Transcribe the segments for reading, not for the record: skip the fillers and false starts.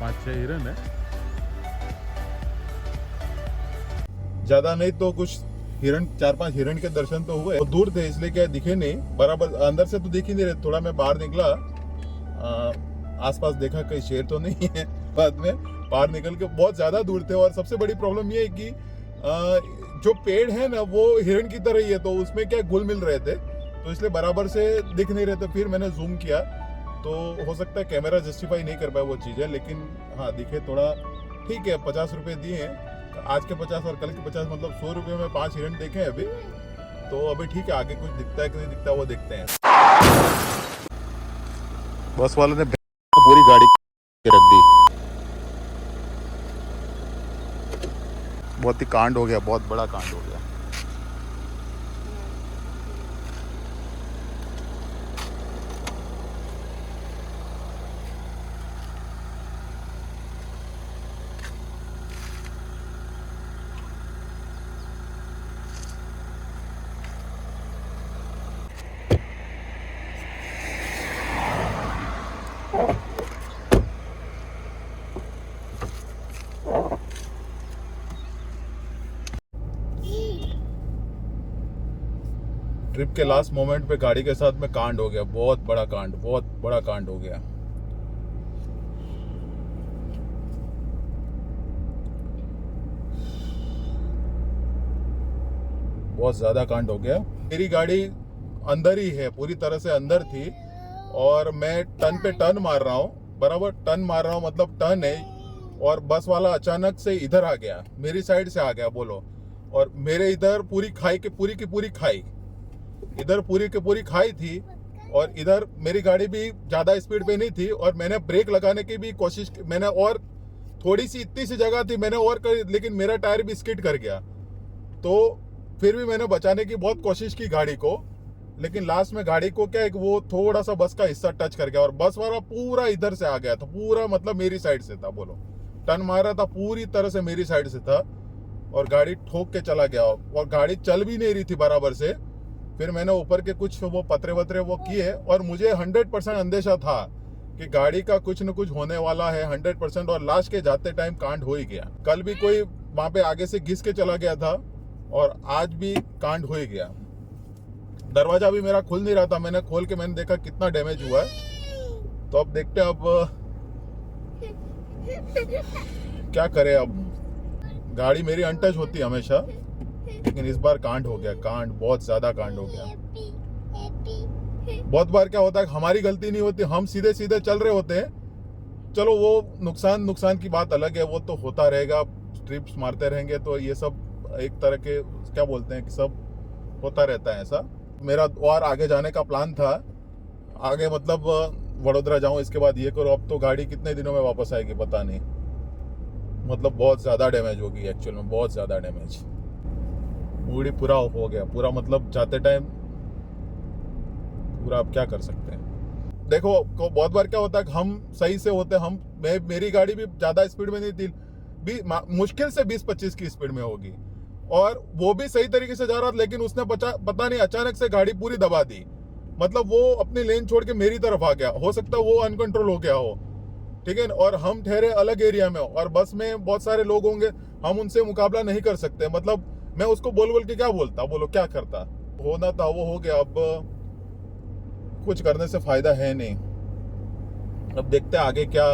5-6 हिरन है। ज्यादा नहीं तो कुछ हिरन, 4-5 हिरन के दर्शन तो हुए। दूर थे इसलिए क्या दिखे नहीं, बराबर अंदर से तो दिख ही नहीं रहे। थोड़ा मैं बाहर निकला, आसपास देखा कहीं शेर तो नहीं है। बाद में बाहर निकल के बहुत ज्यादा दूर थे। और सबसे बड़ी प्रॉब्लम ये है कि जो पेड़ है ना वो हिरन की तरह ही है, तो उसमें क्या घुल मिल रहे थे, तो इसलिए बराबर से दिख नहीं रहे थे। फिर मैंने जूम किया तो हो सकता है कैमरा जस्टिफाई नहीं कर पाया वो चीज़ें, लेकिन हाँ दिखे थोड़ा। ठीक है, 50 रुपये दिए हैं, आज के 50 और कल के 50, मतलब 100 रुपये में 5 हिरन देखे हैं अभी। तो अभी ठीक है, आगे कुछ दिखता है कि नहीं दिखता वो देखते हैं। बस वाले ने पूरी गाड़ी रख दी। बहुत ही कांड हो गया, बहुत बड़ा कांड हो गया। ट्रिप के लास्ट मोमेंट पे गाड़ी के साथ में कांड हो गया, बहुत बड़ा कांड, बहुत बड़ा कांड हो गया। बहुत ज्यादा कांड हो गया। मेरी गाड़ी अंदर ही है, पूरी तरह से अंदर थी, और मैं टर्न पे टर्न मार रहा हूँ, बराबर टर्न मार रहा हूँ, मतलब टर्न है, और बस वाला अचानक से इधर आ गया, मेरी साइड से आ गया बोलो। और मेरे इधर पूरी खाई की पूरी खाई, इधर पूरी की पूरी खाई थी, और इधर मेरी गाड़ी भी ज्यादा स्पीड पे नहीं थी, और मैंने ब्रेक लगाने की भी कोशिश, मैंने और थोड़ी सी इतनी सी जगह थी मैंने और कर, लेकिन मेरा टायर भी स्किड कर गया। तो फिर भी मैंने बचाने की बहुत कोशिश की गाड़ी को, लेकिन लास्ट में गाड़ी को क्या है, वो थोड़ा सा बस का हिस्सा टच कर गया, और बस वाला पूरा इधर से आ गया था, पूरा मतलब मेरी साइड से था बोलो। टर्न मारा था पूरी तरह से मेरी साइड से था, और गाड़ी ठोक के चला गया, और गाड़ी चल भी नहीं रही थी बराबर से। फिर मैंने ऊपर के कुछ वो पतरे वतरे वो किए, और मुझे 100% अंदेशा था कि गाड़ी का कुछ न कुछ होने वाला है 100%, और लास्ट के जाते टाइम कांड हो ही गया। कल भी कोई वहां पे आगे से घिस के चला गया था, और आज भी कांड हो ही गया। दरवाजा भी मेरा खुल नहीं रहा था, मैंने खोल के मैंने देखा कितना डैमेज हुआ है। तो अब देखते हैं अब क्या करें। अब गाड़ी मेरी अनटच होती है हमेशा, लेकिन इस बार कांड हो गया, कांड बहुत ज्यादा कांड हो गया। बहुत बार क्या होता है, हमारी गलती नहीं होती, हम सीधे सीधे चल रहे होते हैं। चलो वो नुकसान की बात अलग है, वो तो होता रहेगा, ट्रिप्स मारते रहेंगे तो ये सब एक तरह के क्या बोलते हैं कि सब होता रहता है ऐसा। मेरा और आगे जाने का प्लान था, आगे मतलब वडोदरा जाऊं, इसके बाद ये करो। अब तो गाड़ी कितने दिनों में वापस आएगी पता नहीं, मतलब बहुत ज्यादा डैमेज होगी एक्चुअल में, बहुत ज्यादा डैमेज। मूड ही पूरा ऑफ हो गया, पूरा मतलब जाते टाइम पूरा। अब क्या कर सकते हैं, देखो बहुत बार क्या होता है, हम सही से होते, मेरी गाड़ी भी ज्यादा स्पीड में नहीं थी, मुश्किल से 20-25 की स्पीड में होगी, और वो भी सही तरीके से जा रहा था, लेकिन उसने पता नहीं अचानक से गाड़ी पूरी दबा दी, मतलब वो अपनी लेन छोड़ के मेरी तरफ आ गया। हो सकता है वो अनकंट्रोल हो गया हो, ठीक है, और हम ठहरे अलग एरिया में, और बस में बहुत सारे लोग होंगे, हम उनसे मुकाबला नहीं कर सकते। मतलब मैं उसको बोल के क्या बोलता, बोलो क्या करता, होना था वो हो गया, अब कुछ करने से फायदा है नहीं। अब देखते हैं आगे क्या।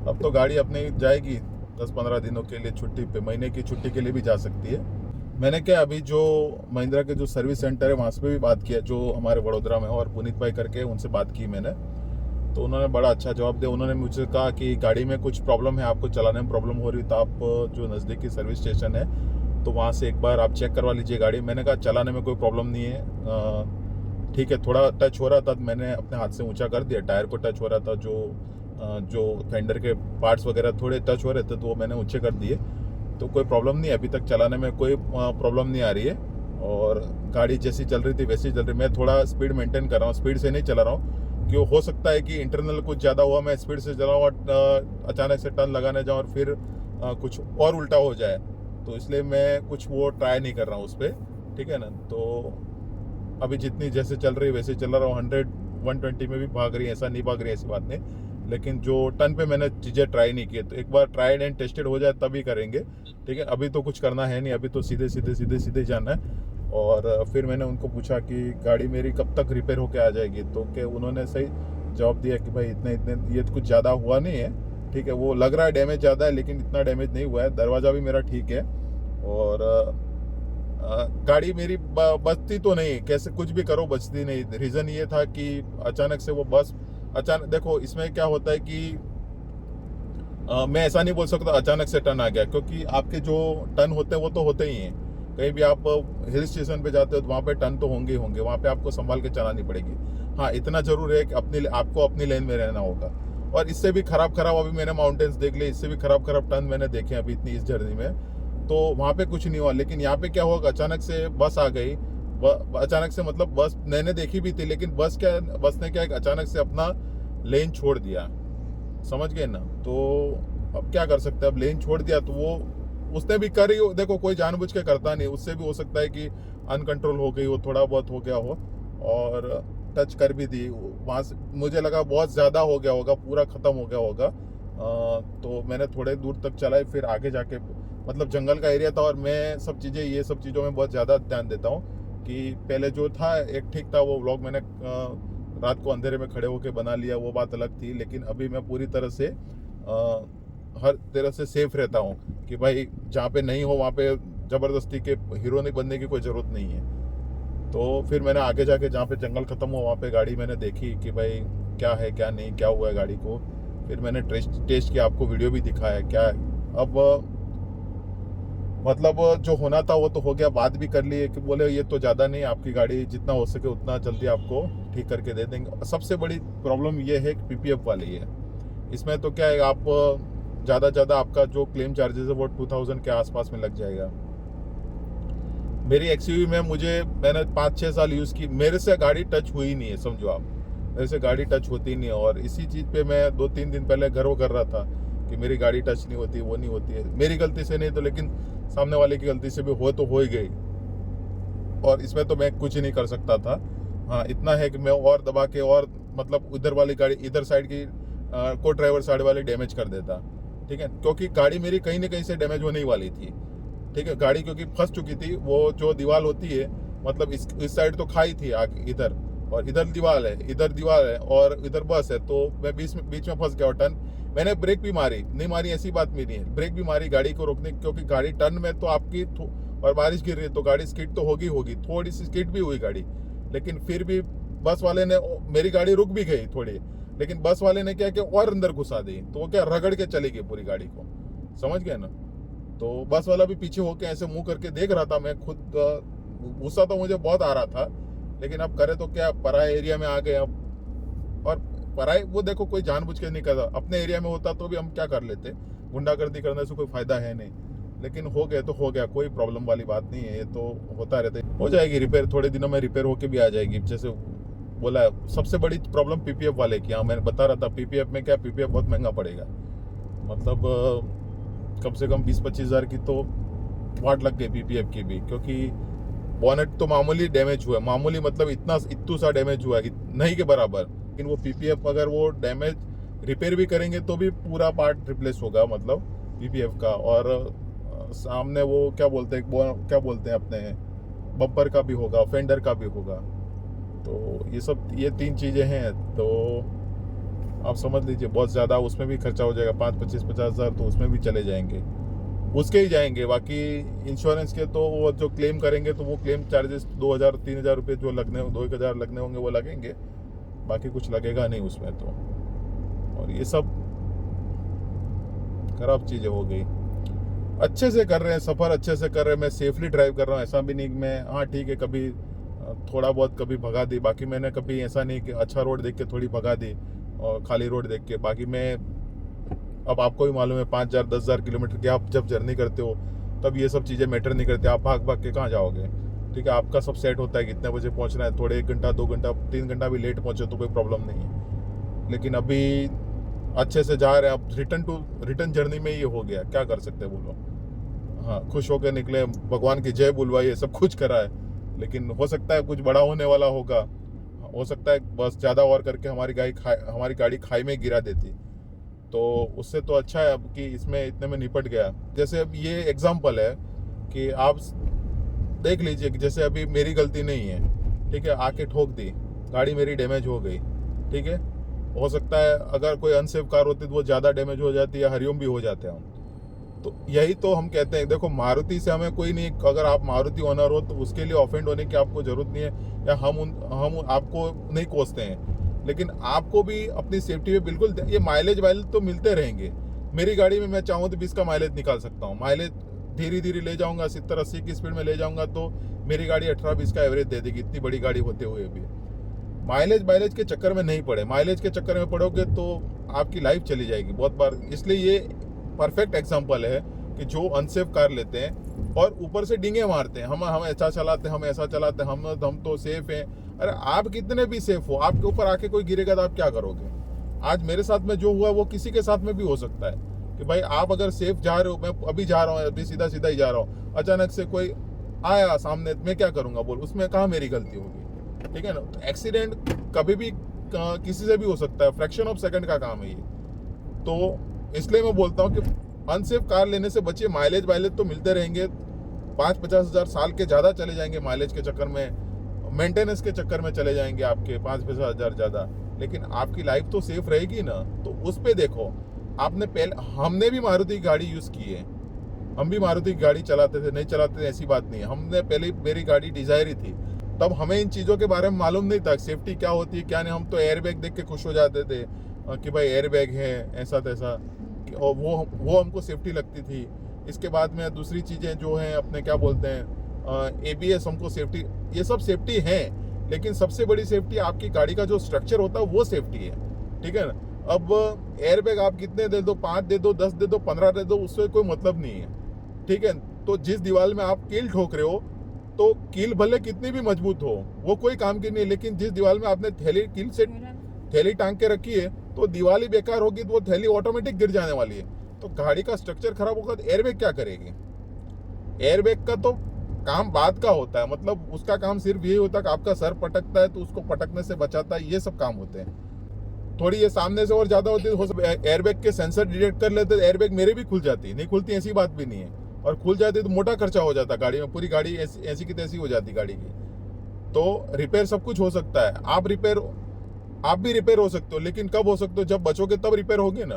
अब तो गाड़ी अपनी जाएगी 10-15 दिनों के लिए छुट्टी पे, महीने की छुट्टी के लिए भी जा सकती है। मैंने क्या अभी जो महिंद्रा के जो सर्विस सेंटर है वहाँ से भी बात किया, जो हमारे वडोदरा में, और पुनीत भाई करके उनसे बात की मैंने, तो उन्होंने बड़ा अच्छा जवाब दिया। उन्होंने मुझसे कहा कि गाड़ी में कुछ प्रॉब्लम है, आपको चलाने में प्रॉब्लम हो रही, तो आप जो नज़दीकी सर्विस स्टेशन है तो वहाँ से एक बार आप चेक करवा लीजिए गाड़ी। मैंने कहा चलाने में कोई प्रॉब्लम नहीं है, ठीक है, थोड़ा टच हो रहा था, मैंने अपने हाथ से ऊंचा कर दिया, टायर को टच हो रहा था, जो फेंडर के पार्ट्स वगैरह थोड़े टच हो रहे थे तो वो मैंने ऊंचे कर दिए, तो कोई प्रॉब्लम नहीं है, अभी तक चलाने में कोई प्रॉब्लम नहीं आ रही है, और गाड़ी जैसी चल रही थी वैसी चल रही। मैं थोड़ा स्पीड मेंटेन कर रहा हूँ, स्पीड से नहीं चला रहा हूँ, क्यों हो सकता है कि इंटरनल कुछ ज़्यादा हुआ, मैं स्पीड से चलाऊँ और अचानक से टर्न लगाने जाऊँ और फिर कुछ और उल्टा हो जाए, तो इसलिए मैं कुछ वो ट्राई नहीं कर रहा हूँ उस पर, ठीक है ना। तो अभी जितनी जैसे चल रही है वैसे चल रहा हूँ, 100-120 में भी भाग रही है, ऐसा नहीं भाग रही है, ऐसी बात नहीं, लेकिन जो टर्न पे मैंने चीज़ें ट्राई नहीं की, तो एक बार ट्राइड एंड टेस्टेड हो जाए तभी करेंगे, ठीक है। अभी तो कुछ करना है नहीं, अभी तो सीधे सीधे सीधे सीधे जाना है। और फिर मैंने उनको पूछा कि गाड़ी मेरी कब तक रिपेयर होके आ जाएगी, तो कि उन्होंने सही जवाब दिया कि भाई इतने इतने ये तो कुछ ज़्यादा हुआ नहीं है, ठीक है। वो लग रहा है डैमेज ज़्यादा है, लेकिन इतना डैमेज नहीं हुआ है, दरवाज़ा भी मेरा ठीक है। और गाड़ी मेरी बचती तो नहीं, कैसे कुछ भी करो बचती नहीं। रीज़न ये था कि अचानक से वो बस अचानक, देखो इसमें क्या होता है कि मैं ऐसा नहीं बोल सकता अचानक से टर्न आ गया, क्योंकि आपके जो टर्न होते हैं वो तो होते ही हैं। कहीं भी आप हिल स्टेशन पे जाते हो तो वहाँ पे टर्न तो होंगे ही होंगे, वहाँ पे आपको संभाल के चलानी पड़ेगी। हाँ, इतना जरूर है कि आपको अपनी लेन में रहना होगा। और इससे भी खराब अभी मैंने माउंटेन्स देख लिए, इससे भी खराब टर्न मैंने देखे अभी इतनी इस जर्नी में, तो वहाँ पे कुछ नहीं हुआ। लेकिन यहाँ पे क्या होगा, अचानक से बस आ गई। अचानक से मतलब बस मैंने देखी भी थी, लेकिन बस ने क्या अचानक से अपना लेन छोड़ दिया, समझ गए ना। तो अब क्या कर सकते हैं, अब लेन छोड़ दिया तो वो उसने भी करी, देखो कोई जानबूझ के करता नहीं, उससे भी हो सकता है कि अनकंट्रोल हो गई हो, थोड़ा बहुत हो गया हो, और टच कर भी दी वहाँ से। मुझे लगा बहुत ज़्यादा हो गया होगा, पूरा ख़त्म हो गया होगा। तो मैंने थोड़े दूर तक चलाई, फिर आगे जाके मतलब जंगल का एरिया था, और मैं ये सब चीज़ों में बहुत ज़्यादा ध्यान देता हूँ कि पहले जो था एक ठीक था। वो व्लॉग मैंने रात को अंधेरे में खड़े होकर बना लिया, वो बात अलग थी। लेकिन अभी मैं पूरी तरह से हर तरह से सेफ रहता हूँ कि भाई जहाँ पे नहीं हो वहाँ पे ज़बरदस्ती के हीरो नहीं बनने की कोई ज़रूरत नहीं है। तो फिर मैंने आगे जाके जहाँ पे जंगल ख़त्म हुआ वहाँ पे गाड़ी मैंने देखी कि भाई क्या है क्या नहीं, क्या हुआ है गाड़ी को। फिर मैंने टेस्ट किया, आपको वीडियो भी दिखाया क्या है। अब मतलब जो होना था वो तो हो गया, बात भी कर लिए कि बोले ये तो ज़्यादा नहीं, आपकी गाड़ी जितना हो सके उतना जल्दी आपको ठीक करके दे देंगे। सबसे बड़ी प्रॉब्लम ये है कि पीपीएफ वाली है। इसमें तो क्या है, आप ज़्यादा आपका जो क्लेम चार्जेस है वो 2000 के आसपास में लग जाएगा। मेरी एक्सयूवी में मैंने 5-6 साल यूज़ की, मेरे से गाड़ी टच हुई नहीं है, समझो आप, मेरे से गाड़ी टच होती नहीं है। और इसी चीज़ पे मैं 2-3 दिन पहले गर्व कर रहा था कि मेरी गाड़ी टच नहीं होती, वो नहीं होती है। मेरी गलती से नहीं तो, लेकिन सामने वाले की गलती से भी हो ही गई, और इसमें तो मैं कुछ नहीं कर सकता था। हाँ, इतना है कि मैं और दबा के और मतलब इधर वाली गाड़ी, इधर साइड की को ड्राइवर साइड वाली डैमेज कर देता, ठीक है। क्योंकि गाड़ी मेरी कहीं ना कहीं से डैमेज होने ही वाली थी, ठीक है। गाड़ी क्योंकि फंस चुकी थी, वो जो दीवार होती है, मतलब इस साइड तो खाई थी आगे इधर, और इधर दीवार है और इधर बस है, तो मैं बीच में फंस गया। और टर्न मैंने ब्रेक भी मारी, नहीं मारी ऐसी बात भी नहीं है, ब्रेक भी मारी गाड़ी को रोकने, क्योंकि गाड़ी टर्न में तो आपकी और बारिश गिर रही है तो गाड़ी स्किड तो होगी, थोड़ी सी स्किड भी हुई गाड़ी। लेकिन फिर भी बस वाले ने, मेरी गाड़ी रुक भी गई थोड़ी, लेकिन बस वाले ने क्या किया और अंदर घुसा दी, तो वो क्या रगड़ के चली गई पूरी गाड़ी को, समझ गए ना। तो बस वाला भी पीछे होके ऐसे मुंह करके देख रहा था। मैं खुद गुस्सा तो मुझे बहुत आ रहा था, लेकिन अब करे तो क्या, पराए एरिया में आ गए अब। और पराए, वो देखो कोई जानबूझ के नहीं करता, अपने एरिया में होता तो भी हम क्या कर लेते, गुंडागर्दी करने से कोई फायदा है नहीं। लेकिन हो गया तो हो गया, कोई प्रॉब्लम वाली बात नहीं है, ये तो होता रहता है। हो जाएगी रिपेयर, थोड़े दिनों में रिपेयर होके भी आ जाएगी। जैसे बोला है, सबसे बड़ी प्रॉब्लम पीपीएफ वाले की। हाँ, मैंने बता रहा था पीपीएफ में क्या, पीपीएफ बहुत महंगा पड़ेगा, मतलब कम से कम 20-25 हज़ार की तो वाट लग गई पीपीएफ की भी। क्योंकि बॉनेट तो मामूली डैमेज हुआ, मामूली मतलब इतू सा डैमेज हुआ है, नहीं के बराबर। लेकिन वो पीपीएफ अगर वो डैमेज रिपेयर भी करेंगे तो भी पूरा पार्ट रिप्लेस होगा, मतलब पीपीएफ का। और सामने वो क्या बोलते हैं अपने बम्पर का भी होगा, फेंडर का भी होगा। तो ये 3 चीज़ें हैं, तो आप समझ लीजिए बहुत ज़्यादा उसमें भी खर्चा हो जाएगा। 5-25-50 हज़ार तो उसमें भी चले जाएंगे, उसके ही जाएंगे। बाकी इंश्योरेंस के तो वो जो क्लेम करेंगे तो वो क्लेम चार्जेस 2000-3000 रुपये जो लगने, 2000 लगने होंगे वो लगेंगे, बाकी कुछ लगेगा नहीं उसमें तो। और ये सब खराब चीज़ें हो गई। अच्छे से कर रहे हैं सफ़र, अच्छे से कर रहे हैं, मैं सेफली ड्राइव कर रहा हूँ। ऐसा भी नहीं कि मैं, हाँ ठीक है, कभी थोड़ा बहुत कभी भगा दी, बाकी मैंने कभी ऐसा नहीं कि अच्छा रोड देख के थोड़ी भगा दी और खाली रोड देख के। बाकी मैं, अब आपको भी मालूम है 5000 10,000 किलोमीटर की आप जब जर्नी करते हो तब ये सब चीज़ें मैटर नहीं करती, आप भाग के कहाँ जाओगे, ठीक है। आपका सब सेट होता है कितने बजे पहुँचना है, थोड़े 1 घंटा 2 घंटा 3 घंटा भी लेट पहुँचे तो कोई प्रॉब्लम नहीं है। लेकिन अभी अच्छे से जा रहे हैं, अब रिटर्न जर्नी में ये हो गया, क्या कर सकते हैं बोलो। हाँ, खुश होकर निकले, भगवान की जय बुलवाई है, सब कुछ करा है, लेकिन हो सकता है कुछ बड़ा होने वाला होगा हो सकता है बस ज़्यादा और करके हमारी गाड़ी खाई में गिरा देती। तो उससे तो अच्छा है अब कि इसमें इतने में निपट गया। जैसे अब ये एग्जाम्पल है कि आप देख लीजिए कि जैसे अभी मेरी गलती नहीं है, ठीक है, आके ठोक दी, गाड़ी मेरी डैमेज हो गई, ठीक है। हो सकता है अगर कोई अनसेफ कार होती तो वो ज़्यादा डैमेज हो जाती है, हरिओम भी हो जाते हैं हम। तो यही तो हम कहते हैं, देखो मारुति से हमें कोई नहीं, अगर आप मारुति ओनर हो तो उसके लिए ऑफेंड होने की आपको जरूरत नहीं है, या हम आपको नहीं कोसते हैं, लेकिन आपको भी अपनी सेफ्टी पे बिल्कुल ये माइलेज तो मिलते रहेंगे। मेरी गाड़ी में मैं चाहूँ तो 20 का माइलेज निकाल सकता हूँ। माइलेज धीरे धीरे ले जाऊंगा, 70-80 की स्पीड में ले जाऊंगा तो मेरी गाड़ी 18-20 का एवरेज दे देगी, इतनी बड़ी गाड़ी होते हुए भी। माइलेज के चक्कर में नहीं पड़े, माइलेज के चक्कर में पड़ोगे तो आपकी लाइफ चली जाएगी बहुत बार। इसलिए ये परफेक्ट एग्जांपल है कि जो अनसेफ कार लेते हैं और ऊपर से डींगे मारते हैं, हम ऐसा चलाते हैं, हम ऐसा चलाते हैं, हम तो सेफ हैं। अरे आप कितने भी सेफ हो, आपके ऊपर आके कोई गिरेगा तो आप क्या करोगे? आज मेरे साथ में जो हुआ वो किसी के साथ में भी हो सकता है कि भाई आप अगर सेफ जा रहे हो, मैं अभी जा रहा हूँ, अभी सीधा सीधा ही जा रहा हूँ, अचानक से कोई आया सामने, मैं क्या करूंगा? बोल, उसमें कहाँ मेरी गलती होगी? ठीक है ना। तो एक्सीडेंट कभी भी किसी से भी हो सकता है, फ्रैक्शन ऑफ सेकंड का काम है ये। तो इसलिए मैं बोलता हूँ कि अनसेफ कार लेने से बचिए। माइलेज तो मिलते रहेंगे, 5-50 हज़ार साल के ज़्यादा चले जाएंगे माइलेज के चक्कर में, मेंटेनेंस के चक्कर में चले जाएंगे आपके 5-50 हज़ार ज़्यादा, लेकिन आपकी लाइफ तो सेफ रहेगी ना। तो उस पर देखो, हमने भी मारुति की गाड़ी यूज़ की है, हम भी मारुति की गाड़ी चलाते थे, नहीं चलाते थे ऐसी बात नहीं है। हमने पहले, मेरी गाड़ी डिजायर ही थी, तब हमें इन चीज़ों के बारे में मालूम नहीं था, सेफ्टी क्या होती है क्या नहीं। हम तो एयर बैग देख के खुश हो जाते थे कि भाई एयर बैग है, ऐसा तैसा, और वो हमको सेफ्टी लगती थी। इसके बाद में दूसरी चीज़ें जो हैं अपने क्या बोलते हैं, ABS हमको सेफ्टी, ये सब सेफ्टी है, लेकिन सबसे बड़ी सेफ्टी आपकी गाड़ी का जो स्ट्रक्चर होता है वो सेफ्टी है, ठीक है ना। अब एयर बैग आप कितने दे दो, 5 दे दो, 10 दे दो, 15 दे दो, उससे कोई मतलब नहीं है, ठीक है। तो जिस दीवार में आप कील ठोक रहे हो, तो कील भले कितनी भी मजबूत हो वो कोई काम की नहीं है, लेकिन जिस दीवार में आपने कील से थैली टांग के रखी है तो दीवार ही बेकार होगी, तो वो थैली ऑटोमेटिक गिर जाने वाली है। तो गाड़ी का स्ट्रक्चर खराब होगा तो एयरबैग क्या करेगी? एयरबैग का तो काम बाद का होता है, मतलब उसका काम सिर्फ यही होता है कि आपका सर पटकता है तो उसको पटकने से बचाता है, ये सब काम होते हैं। थोड़ी ये सामने से और ज्यादा होती है, एयरबैग के सेंसर डिटेक्ट कर लेते, एयरबैग मेरे भी खुल जाती, नहीं खुलती ऐसी बात भी नहीं है, और खुल जाती तो मोटा खर्चा हो जाता गाड़ी में, पूरी गाड़ी ऐसी की तैसी हो जाती गाड़ी की। तो रिपेयर सब कुछ हो सकता है, आप भी रिपेयर हो सकते हो, लेकिन कब हो सकते हो? जब बचोगे तब रिपेयर होगी ना।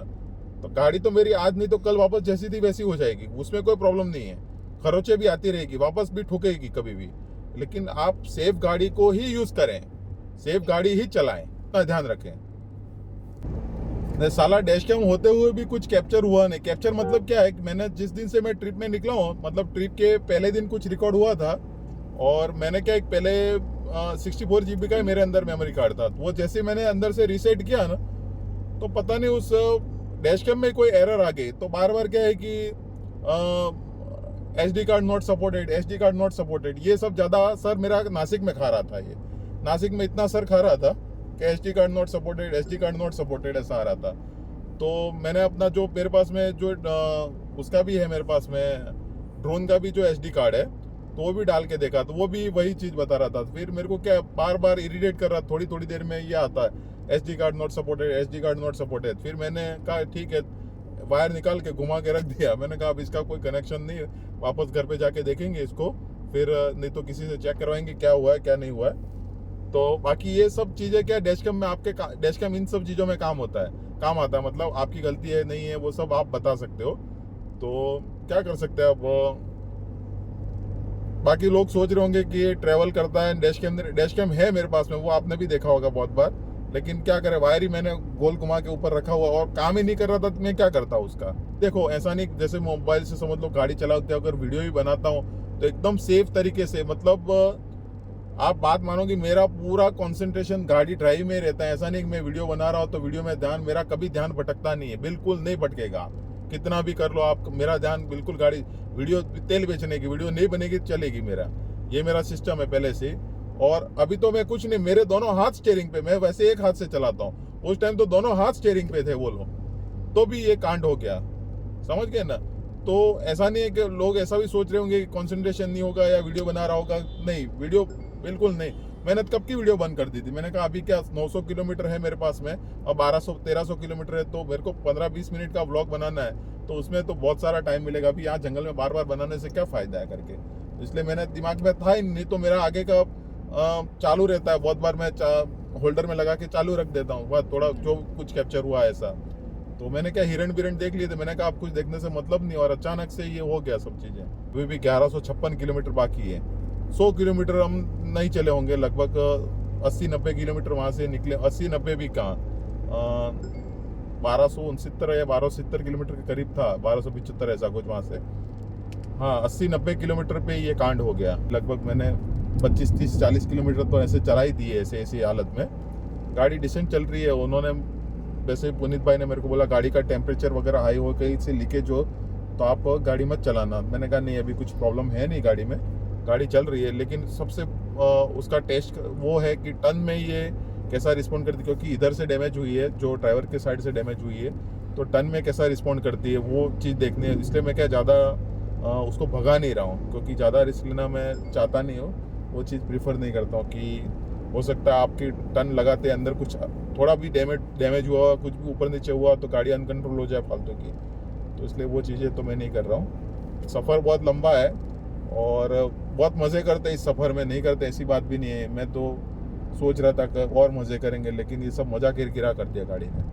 तो गाड़ी तो मेरी आज नहीं तो कल वापस जैसी थी वैसी हो जाएगी, उसमें कोई प्रॉब्लम नहीं है, खरोचे भी आती रहेगी, वापस भी ठुकेगी कभी भी, लेकिन आप सेफ गाड़ी को ही यूज करें, सेफ गाड़ी ही चलाएं, इतना ध्यान रखें। साला डैश कैम होते हुए भी कुछ कैप्चर हुआ नहीं। कैप्चर मतलब क्या है कि मैंने जिस दिन से मैं ट्रिप में निकला हूँ, मतलब ट्रिप के पहले दिन कुछ रिकॉर्ड हुआ था, और मैंने क्या, एक पहले 64 GB का मेरे अंदर मेमोरी कार्ड था, तो वो जैसे मैंने अंदर से रीसेट किया ना, तो पता नहीं उस डैश कैम में कोई एरर आ गई, तो बार बार क्या है कि SD card not supported, SD card not supported, ये सब ज़्यादा सर मेरा नासिक में खा रहा था। ये नासिक में इतना सर खा रहा था कि SD card not supported, SD card not supported ऐसा आ रहा था। तो मैंने अपना जो मेरे पास में जो उसका भी है, मेरे पास में ड्रोन का भी जो SD कार्ड है, तो वो भी डाल के देखा, तो वो भी वही चीज़ बता रहा था। फिर मेरे को क्या बार बार इरिटेट कर रहा, थोड़ी थोड़ी देर में ये आता है SD card not supported, SD card not supported. फिर मैंने कहा ठीक है, वायर निकाल के घुमा के रख दिया। मैंने कहा अब इसका कोई कनेक्शन नहीं है, वापस घर पे जाके देखेंगे इसको, फिर नहीं तो किसी से चेक करवाएंगे क्या हुआ है क्या नहीं हुआ है। तो बाकी ये सब चीज़ें क्या, डैश कैम में आपके डैश कैम इन सब चीज़ों में काम आता है, मतलब आपकी गलती है नहीं है वो सब आप बता सकते हो, तो क्या कर सकते हैं अब। बाकी लोग सोच रहे होंगे कि ये ट्रैवल करता है, डैश कैम है मेरे पास में, वो आपने भी देखा होगा बहुत बार, लेकिन क्या करे, वायर ही मैंने गोल घुमा के ऊपर रखा हुआ और काम ही नहीं कर रहा था, तो मैं क्या करता उसका। देखो ऐसा नहीं, जैसे मोबाइल से समझ लो गाड़ी चलाते अगर वीडियो भी बनाता हूँ तो एकदम सेफ तरीके से, मतलब आप बात मानोगे मेरा पूरा कंसंट्रेशन गाड़ी ड्राइव में रहता है। ऐसा नहीं कि मैं वीडियो बना रहा हूँ तो वीडियो में ध्यान, मेरा कभी ध्यान भटकता नहीं है, बिल्कुल नहीं भटकेगा, कितना भी कर लो आप, मेरा ध्यान बिल्कुल गाड़ी, वीडियो तेल बेचने की वीडियो नहीं बनेगी चलेगी, ये मेरा सिस्टम है पहले से। और अभी तो मैं कुछ नहीं, मेरे दोनों हाथ स्टीयरिंग पे, मैं वैसे एक हाथ से चलाता हूँ, उस टाइम तो दोनों हाथ स्टीयरिंग पे थे बोलो, तो भी ये कांड हो गया, समझ गए ना। तो ऐसा नहीं है कि लोग ऐसा भी सोच रहे होंगे कि कंसंट्रेशन नहीं होगा या वीडियो बना रहा होगा, नहीं, वीडियो बिल्कुल नहीं, मैंने कब की वीडियो बंद कर दी थी। मैंने कहा अभी क्या 900 किलोमीटर है मेरे पास में, अब 1200-1300 किलोमीटर है, तो मेरे को 15-20 मिनट का व्लॉग बनाना है, तो उसमें तो बहुत सारा टाइम मिलेगा। अभी यहाँ जंगल में बार बार बनाने से क्या फ़ायदा है करके, इसलिए मैंने दिमाग में था ही नहीं, तो मेरा आगे का चालू रहता है। बहुत बार मैं होल्डर में लगा के चालू रख देता हूँ, बस थोड़ा जो कुछ कैप्चर हुआ ऐसा। तो मैंने क्या हिरण बिरण देख लिए थे, मैंने कहा आप कुछ देखने से मतलब नहीं, और अचानक से ये हो गया सब चीज़ें। अभी भी 1156 किलोमीटर बाकी है। 100 किलोमीटर हम नहीं चले होंगे, लगभग 80-90 किलोमीटर वहाँ से निकले। 80-90 भी कहाँ, 1269 या 1270 किलोमीटर के करीब था, 1275 ऐसा कुछ वहाँ से। हाँ, 80-90 किलोमीटर पे ये कांड हो गया। लगभग मैंने 25-30-40 किलोमीटर तो ऐसे चला ही दिए, ऐसे ऐसी हालत में। गाड़ी डिसेंट चल रही है। उन्होंने वैसे पुनीत भाई ने मेरे को बोला गाड़ी का टेम्परेचर वगैरह हाई हो, कहीं से लीकेज हो तो आप गाड़ी मत चलाना। मैंने कहा नहीं, अभी कुछ प्रॉब्लम है नहीं गाड़ी में, गाड़ी चल रही है। लेकिन सबसे उसका टेस्ट वो है कि टन में ये कैसा रिस्पॉन्ड करती है, क्योंकि इधर से डैमेज हुई है, जो ड्राइवर के साइड से डैमेज हुई है, तो टन में कैसा रिस्पॉन्ड करती है वो चीज़ देखनी है। इसलिए मैं क्या ज़्यादा उसको भगा नहीं रहा हूँ, क्योंकि ज़्यादा रिस्क लेना मैं चाहता नहीं हूँ, वो चीज़ प्रीफर नहीं करता हूँ कि हो सकता है आपकी टन लगाते अंदर कुछ थोड़ा भी डैमेज हुआ, कुछ भी ऊपर नीचे हुआ तो गाड़ी अनकंट्रोल हो जाए फालतू की। तो इसलिए वो चीज़ें तो मैं नहीं कर रहा हूँ। सफ़र बहुत लंबा है और बहुत मज़े करते हैं इस सफ़र में, नहीं करते ऐसी बात भी नहीं है। मैं तो सोच रहा था कि और मज़े करेंगे, लेकिन ये सब मज़ा किरकिरा कर दिया गाड़ी ने।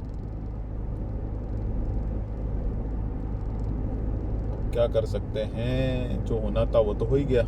क्या कर सकते हैं, जो होना था वो तो हो ही गया।